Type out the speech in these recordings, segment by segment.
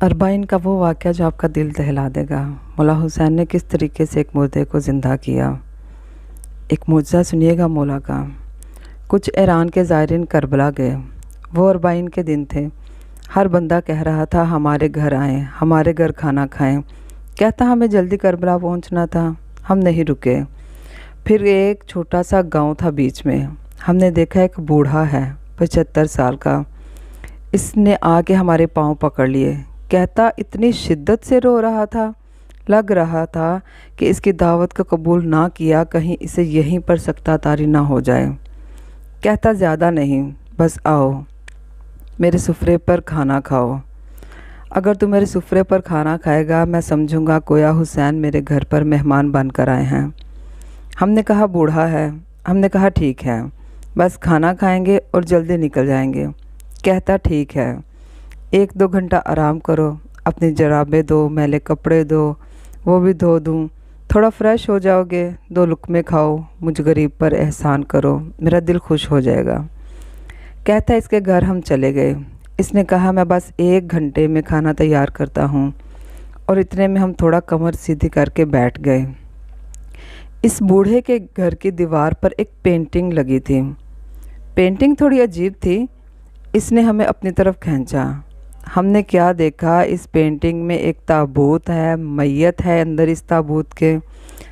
अरबाइन का वो वाक़या जो आपका दिल दहला देगा। मौला हुसैन ने किस तरीके से एक मुर्दे को ज़िंदा किया। एक मुआज़ा सुनिएगा मौला का। कुछ ईरान के ज़ायरीन करबला गए। वो अरबाइन के दिन थे। हर बंदा कह रहा था हमारे घर आएँ, हमारे घर खाना खाएँ। कहता हमें जल्दी करबला पहुंचना था, हम नहीं रुके। फिर एक छोटा सा गांव था बीच में। हमने देखा एक बूढ़ा है 75 साल का। इसने आके हमारे पाँव पकड़ लिए। कहता इतनी शिद्दत से रो रहा था, लग रहा था कि इसकी दावत को कबूल ना किया कहीं इसे यहीं पर सख्तातारी ना हो जाए। कहता ज़्यादा नहीं, बस आओ मेरे सुफरे पर खाना खाओ। अगर तू मेरे सुफरे पर खाना खाएगा मैं समझूंगा कोया हुसैन मेरे घर पर मेहमान बनकर आए हैं। हमने कहा बूढ़ा है। हमने कहा ठीक है, बस खाना खाएंगे और जल्दी निकल जाएंगे। कहता ठीक है, 1-2 घंटा आराम करो, अपनी जराबें दो, मैले कपड़े दो, वो भी धो दूँ, थोड़ा फ्रेश हो जाओगे, 2 लुक़मे खाओ, मुझ गरीब पर एहसान करो, मेरा दिल खुश हो जाएगा। कहता इसके घर हम चले गए। इसने कहा मैं बस 1 घंटे में खाना तैयार करता हूँ। और इतने में हम थोड़ा कमर सीधी करके बैठ गए। इस बूढ़े के घर की दीवार पर एक पेंटिंग लगी थी। पेंटिंग थोड़ी अजीब थी। इसने हमें अपनी तरफ खींचा। हमने क्या देखा, इस पेंटिंग में एक ताबूत है, मैयत है अंदर इस ताबूत के,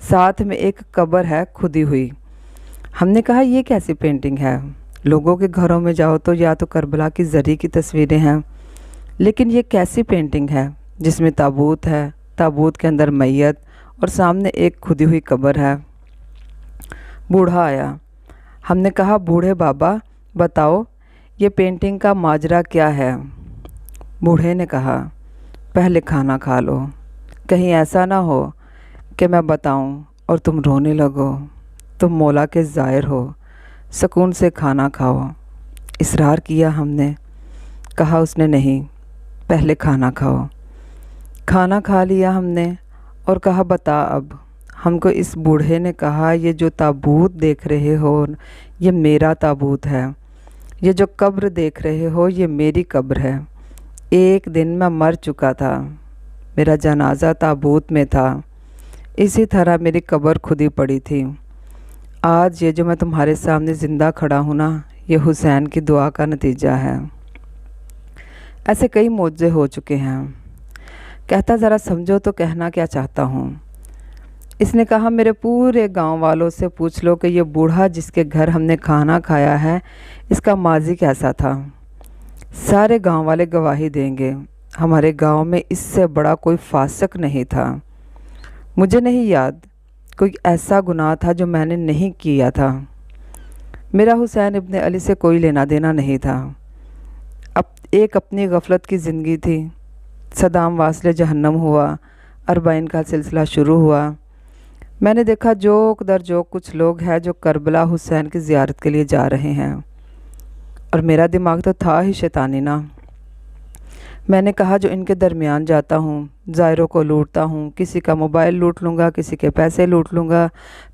साथ में एक कब्र है खुदी हुई। हमने कहा ये कैसी पेंटिंग है? लोगों के घरों में जाओ तो या तो करबला की ज़री की तस्वीरें हैं, लेकिन ये कैसी पेंटिंग है जिसमें ताबूत है, ताबूत के अंदर मैयत और सामने एक खुदी हुई कब्र है। बूढ़ा आया। हमने कहा बूढ़े बाबा बताओ ये पेंटिंग का माजरा क्या है? बूढ़े ने कहा पहले खाना खा लो, कहीं ऐसा ना हो कि मैं बताऊं और तुम रोने लगो। तुम मौला के ज़ायर हो, सुकून से खाना खाओ। इसरार किया हमने। कहा उसने नहीं, पहले खाना खाओ। खाना खा लिया हमने और कहा बता अब। हमको इस बूढ़े ने कहा ये जो ताबूत देख रहे हो ये मेरा ताबूत है, ये जो कब्र देख रहे हो ये मेरी कब्र है। एक दिन मैं मर चुका था, मेरा जनाजा ताबूत में था, इसी तरह मेरी कब्र खुदी पड़ी थी। आज ये जो मैं तुम्हारे सामने ज़िंदा खड़ा हूँ ना, ये हुसैन की दुआ का नतीजा है। ऐसे कई मौजे हो चुके हैं। कहता ज़रा समझो तो कहना क्या चाहता हूँ। इसने कहा मेरे पूरे गांव वालों से पूछ लो कि ये बूढ़ा जिसके घर हमने खाना खाया है इसका माजी कैसा था। सारे गांव वाले गवाही देंगे, हमारे गांव में इससे बड़ा कोई फासिक नहीं था। मुझे नहीं याद कोई ऐसा गुनाह था जो मैंने नहीं किया था। मेरा हुसैन इब्ने अली से कोई लेना देना नहीं था। अब एक अपनी गफलत की ज़िंदगी थी। सदाम वास्ले जहन्नम हुआ, अरबाइन का सिलसिला शुरू हुआ। मैंने देखा जोक दर जोक कुछ लोग हैं जो करबला हुसैन की ज़ियारत के लिए जा रहे हैं, और मेरा दिमाग तो था ही शैतानी ना। मैंने कहा जो इनके दरमियान जाता हूँ, ज़ायरों को लूटता हूँ, किसी का मोबाइल लूट लूँगा, किसी के पैसे लूट लूँगा,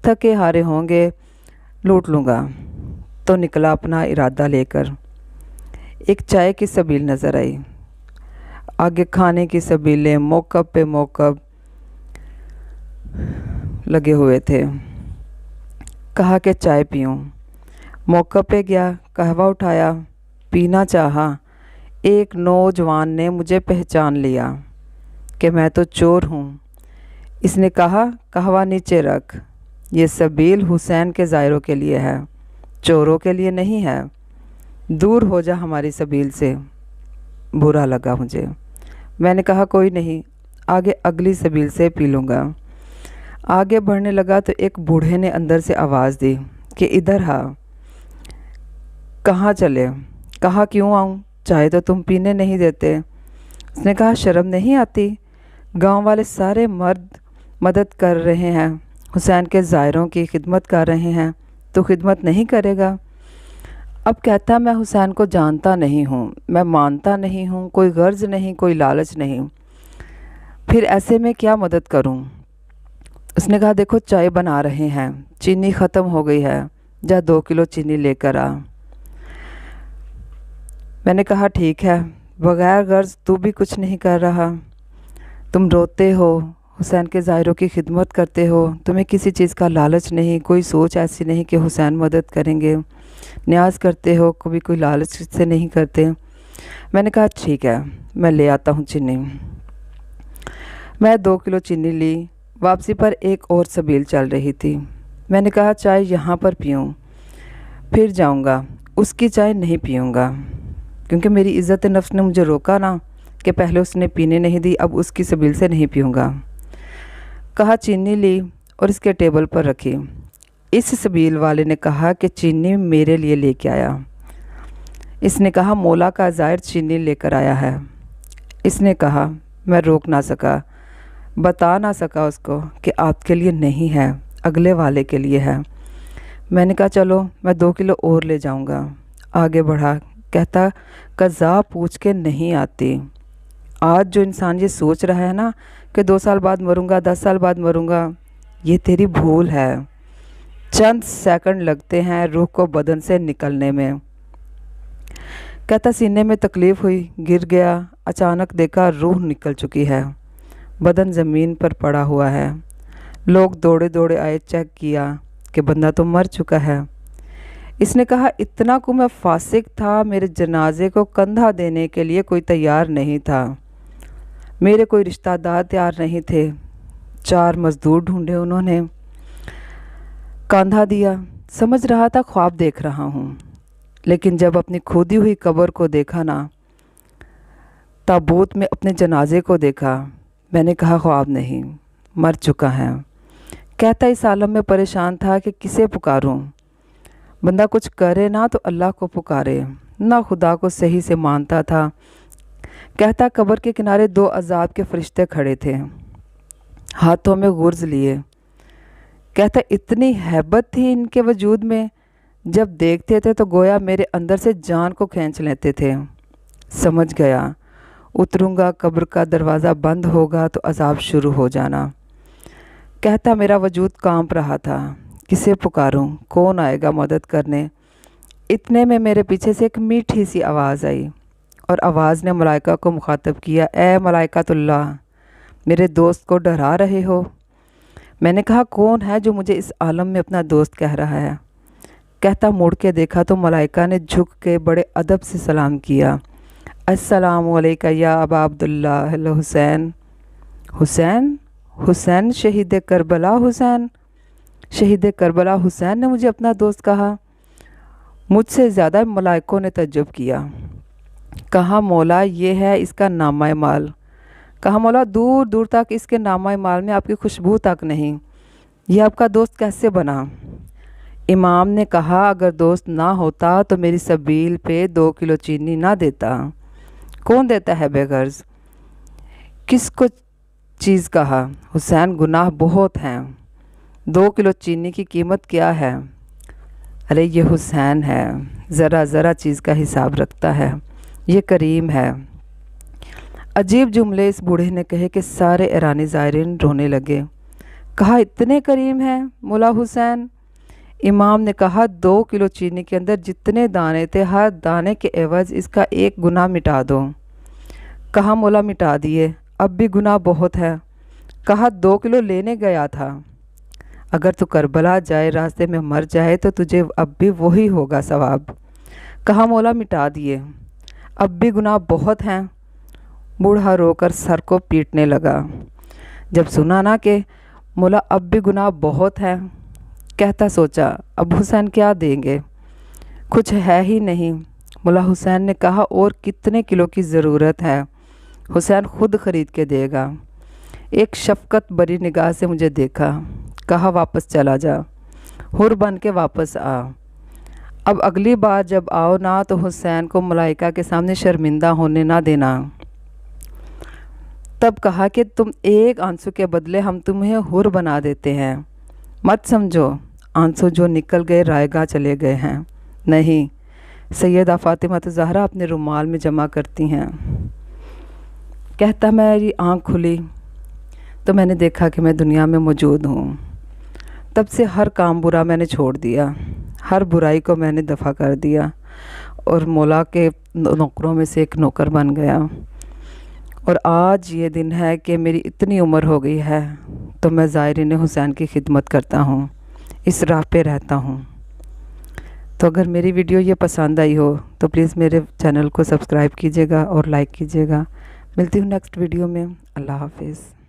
थके हारे होंगे लूट लूँगा। तो निकला अपना इरादा लेकर। एक चाय की सबील नज़र आई, आगे खाने की सबीलें मौक़ब पे मौक़ब लगे हुए थे। कहा कि चाय पीऊँ। मौक़ब पे गया, कहवा उठाया, पीना चाहा। एक नौजवान ने मुझे पहचान लिया कि मैं तो चोर हूँ। इसने कहा कहवा नीचे रख, ये सबील हुसैन के ज़ायरों के लिए है, चोरों के लिए नहीं है। दूर हो जा हमारी सबील से। बुरा लगा मुझे। मैंने कहा कोई नहीं, आगे अगली सबील से पी लूँगा। आगे बढ़ने लगा तो एक बूढ़े ने अंदर से आवाज़ दी कि इधर आ। कहाँ चले? कहा क्यों आऊँ, चाहे तो तुम पीने नहीं देते। उसने कहा शर्म नहीं आती? गांव वाले सारे मर्द मदद कर रहे हैं, हुसैन के ज़ायरों की खिदमत कर रहे हैं, तो खिदमत नहीं करेगा? अब कहता मैं हुसैन को जानता नहीं हूँ, मैं मानता नहीं हूँ, कोई गर्ज नहीं, कोई लालच नहीं, फिर ऐसे में क्या मदद करूँ? उसने कहा देखो चाय बना रहे हैं, चीनी ख़त्म हो गई है, जा 2 किलो चीनी लेकर आ। मैंने कहा ठीक है, बगैर गर्ज तू भी कुछ नहीं कर रहा। तुम रोते हो, हुसैन के ज़ायरों की खिदमत करते हो, तुम्हें किसी चीज़ का लालच नहीं, कोई सोच ऐसी नहीं कि हुसैन मदद करेंगे। न्याज करते हो, कभी कोई लालच से नहीं करते। मैंने कहा ठीक है, मैं ले आता हूँ चीनी। मैं 2 किलो चीनी ली। वापसी पर एक और सबील चल रही थी। मैंने कहा चाय यहाँ पर पीऊँ, फिर जाऊँगा, उसकी चाय नहीं पीऊँगा, क्योंकि मेरी इज़्ज़त नफ्स ने मुझे रोका ना कि पहले उसने पीने नहीं दी, अब उसकी सबील से नहीं पीऊँगा। कहा चीनी ली और इसके टेबल पर रखी। इस सबील वाले ने कहा कि चीनी मेरे लिए लेके आया। इसने कहा मौला का ज़ायर चीनी लेकर आया है। इसने कहा, मैं रोक ना सका, बता ना सका उसको कि आपके लिए नहीं है, अगले वाले के लिए है। मैंने कहा चलो मैं 2 किलो और ले जाऊंगा। आगे बढ़ा, कहता कज़ा पूछ के नहीं आती। आज जो इंसान ये सोच रहा है ना कि 2 साल बाद मरूंगा, 10 साल बाद मरूंगा, ये तेरी भूल है। चंद सेकंड लगते हैं रूह को बदन से निकलने में। कहता सीने में तकलीफ़ हुई, गिर गया, अचानक देखा रूह निकल चुकी है, बदन ज़मीन पर पड़ा हुआ है। लोग दौड़े दौड़े आए, चेक किया कि बंदा तो मर चुका है। इसने कहा इतना को मैं फासिक था, मेरे जनाजे को कंधा देने के लिए कोई तैयार नहीं था, मेरे कोई रिश्तेदार तैयार नहीं थे। 4 मज़दूर ढूंढे उन्होंने, कंधा दिया। समझ रहा था ख्वाब देख रहा हूँ, लेकिन जब अपनी खोदी हुई कब्र को देखा ना, ताबूत में अपने जनाजे को देखा, मैंने कहा ख्वाब नहीं, मर चुका है। कहता इस आलम में परेशान था कि किसे पुकारूं। बंदा कुछ करे ना तो अल्लाह को पुकारे, ना खुदा को सही से मानता था। कहता कब्र के किनारे 2 अजाब के फरिश्ते खड़े थे, हाथों में गुर्ज लिए। कहता इतनी हैबत थी इनके वजूद में, जब देखते थे तो गोया मेरे अंदर से जान को खींच लेते थे। समझ गया उतरूंगा, कब्र का दरवाज़ा बंद होगा तो अजाब शुरू हो जाना। कहता मेरा वजूद कांप रहा था, किसे पुकारूं, कौन आएगा मदद करने। इतने में मेरे पीछे से एक मीठी सी आवाज़ आई और आवाज़ ने मलाइका को मुखातब किया, ए मलाइकातुल्लाह, मेरे दोस्त को डरा रहे हो। मैंने कहा कौन है जो मुझे इस आलम में अपना दोस्त कह रहा है। कहता मुड़ के देखा तो मलाइका ने झुक के बड़े अदब से सलाम किया, अस्सलामु अलैका या अबा अब्दुल्लाह, हेलो हुसैन। हुसैन? हुसैन शहीद करबला हुसैन? शहीद करबला हुसैन ने मुझे अपना दोस्त कहा। मुझसे ज़्यादा मलाइकों ने तज्जुब किया। कहा मौला ये है इसका नामा माल। कहा मौला दूर दूर तक इसके नामा माल में आपकी खुशबू तक नहीं, ये आपका दोस्त कैसे बना। इमाम ने कहा अगर दोस्त ना होता तो मेरी सबील पे 2 किलो चीनी ना देता। कौन देता है बेगर्ज? किसको चीज़ कहा? हुसैन गुनाह बहुत हैं, 2 किलो चीनी की कीमत क्या है? अरे ये हुसैन है, ज़रा ज़रा चीज़ का हिसाब रखता है, ये करीम है। अजीब जुमले इस बूढ़े ने कहे कि सारे ईरानी ज़ायरीन रोने लगे। कहा इतने करीम हैं मौला हुसैन? इमाम ने कहा 2 किलो चीनी के अंदर जितने दाने थे, हर दाने के एवज इसका एक गुनाह मिटा दो। कहा मौला मिटा दिए, अब भी गुनाह बहुत है। कहा 2 किलो लेने गया था, अगर तू करबला जाए, रास्ते में मर जाए तो तुझे अब भी वही होगा सवाब। कहा मौला मिटा दिए, अब भी गुनाह बहुत हैं। बूढ़ा रोकर सर को पीटने लगा। जब सुना ना कि मौला अब भी गुनाह बहुत हैं, कहता सोचा अब हुसैन क्या देंगे, कुछ है ही नहीं। मौला हुसैन ने कहा और कितने किलो की ज़रूरत है? हुसैन खुद ख़रीद के देगा। एक शफ़क़त भरी निगाह से मुझे देखा, कहा वापस चला जा, हुर बन के वापस आ। अब अगली बार जब आओ ना तो हुसैन को मलाइका के सामने शर्मिंदा होने ना देना। तब कहा कि तुम एक आंसू के बदले हम तुम्हें हुर बना देते हैं, मत समझो आंसू जो निकल गए रायगा चले गए हैं। नहीं, सैयदा फ़ातिमा ज़हरा अपने रुमाल में जमा करती हैं। कहता मेरी आँख खुली तो मैंने देखा कि मैं दुनिया में मौजूद हूँ। तब से हर काम बुरा मैंने छोड़ दिया, हर बुराई को मैंने दफ़ा कर दिया اور مولا کے نوکروں میں سے ایک نوکر بن گیا، اور آج یہ دن ہے کہ میری اتنی عمر ہو گئی ہے تو میں زائرین حسین کی خدمت کرتا ہوں، اس راہ پہ رہتا ہوں۔ تو اگر میری ویڈیو یہ پسند آئی ہو تو پلیز میرے چینل کو سبسکرائب کیجیے گا اور لائک کیجیے گا۔ ملتی ہوں نیکسٹ ویڈیو میں۔ اللہ حافظ۔